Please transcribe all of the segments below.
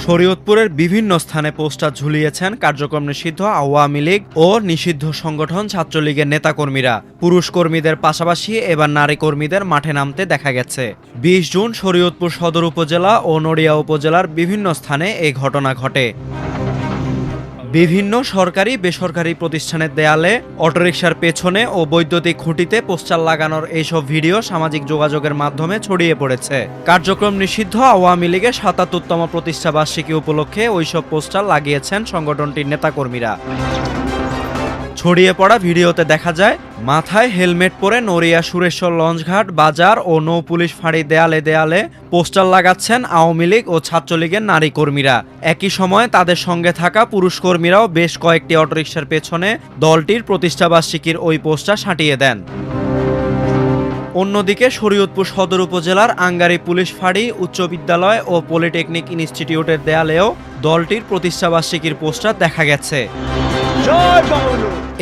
শরীয়তপুরের বিভিন্ন স্থানে পোস্টার ঝুলিয়েছেন কার্যক্রম নিষিদ্ধ আওয়ামী লীগ ও নিষিদ্ধ সংগঠন ছাত্রলীগের নেতাকর্মীরা। পুরুষ কর্মীদের পাশাপাশি এবার নারী কর্মীদের মাঠে নামতে দেখা গেছে। ২০ জুন শরীয়তপুর সদর উপজেলা ও নড়িয়া উপজেলার বিভিন্ন স্থানে এই ঘটনা ঘটে। বিভিন্ন সরকারি বেসরকারি প্রতিষ্ঠানের দেয়ালে, অটোরিকশার পেছনে ও বৈদ্যুতিক খুঁটিতে পোস্টার লাগানোর এইসব ভিডিও সামাজিক যোগাযোগের মাধ্যমে ছড়িয়ে পড়েছে। কার্যক্রম নিষিদ্ধ আওয়ামী লীগের ৭৭তম প্রতিষ্ঠাবার্ষিকী উপলক্ষে ওইসব পোস্টার লাগিয়েছেন সংগঠনটির নেতাকর্মীরা। ছড়িয়ে পড়া ভিডিওতে দেখা যায় মাথায় হেলমেট পরে নড়িয়া সুরেশ্বর লঞ্চঘাট বাজার ও নৌ পুলিশ ফাঁড়ি দেয়ালে দেয়ালে পোস্টার লাগাচ্ছেন আওয়ামী লীগ ও ছাত্রলীগের নারী কর্মীরা। একই সময় তাদের সঙ্গে থাকা পুরুষ কর্মীরাও বেশ কয়েকটি অটোরিকশার পেছনে দলটির প্রতিষ্ঠাবার্ষিকীর ওই পোস্টার সাঁটিয়ে দেন। অন্যদিকে শরীয়তপুর সদর উপজেলার আঙ্গারী পুলিশ ফাঁড়ি, উচ্চ বিদ্যালয় ও পলিটেকনিক ইনস্টিটিউটের দেয়ালেও দলটির প্রতিষ্ঠাবার্ষিকীর পোস্টার দেখা গেছে।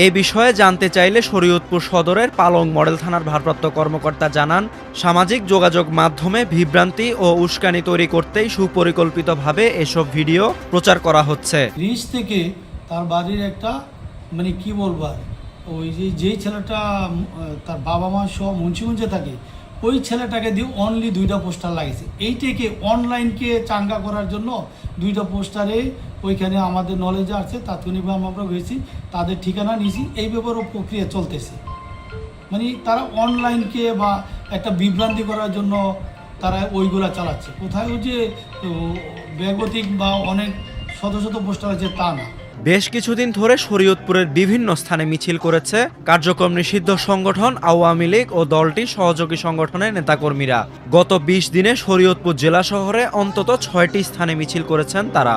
এ বিষয়ে জানতে চাইলে শরীয়তপুর সদরের পালং মডেল থানার ভারপ্রাপ্ত কর্মকর্তা জানান, সামাজিক যোগাযোগ মাধ্যমে বিভ্রান্তি ও উস্কানি তৈরি করতেই সুপরিকল্পিতভাবে এসব ভিডিও প্রচার করা হচ্ছে। রিচ থেকে তার বাড়ির একটা কি বলবো, ওই যেই ছেলেটা তার বাবা মা সহ মুন্সিগঞ্জে থাকে, ওই ছেলেটাকে দিয়ে অনলি 2টা পোস্টার লাগিয়েছে। এইটাকে অনলাইনকে চাঙ্গা করার জন্য 2টা পোস্টারে ওইখানে আমাদের নলেজে আছে, তাৎক্ষণিকভাবে আমরা গেছি, তাদের ঠিকানা নিয়েছি, এই ব্যাপারেও প্রক্রিয়া চলতেছে। তারা অনলাইনকে বা একটা বিভ্রান্তি করার জন্য তারা ওইগুলা চালাচ্ছে। কোথায় ওই যে ব্যাগতিক বা অনেক শত শত পোস্টার আছে তা না। বেশ কিছুদিন ধরে শরীয়তপুরের বিভিন্ন স্থানে মিছিল করেছে কার্যক্রম নিষিদ্ধ সংগঠন আওয়ামী লীগ ও দলটির সহযোগী সংগঠনের নেতাকর্মীরা। গত 20 দিনে শরীয়তপুর জেলা শহরে অন্তত 6টি স্থানে মিছিল করেছেন তারা।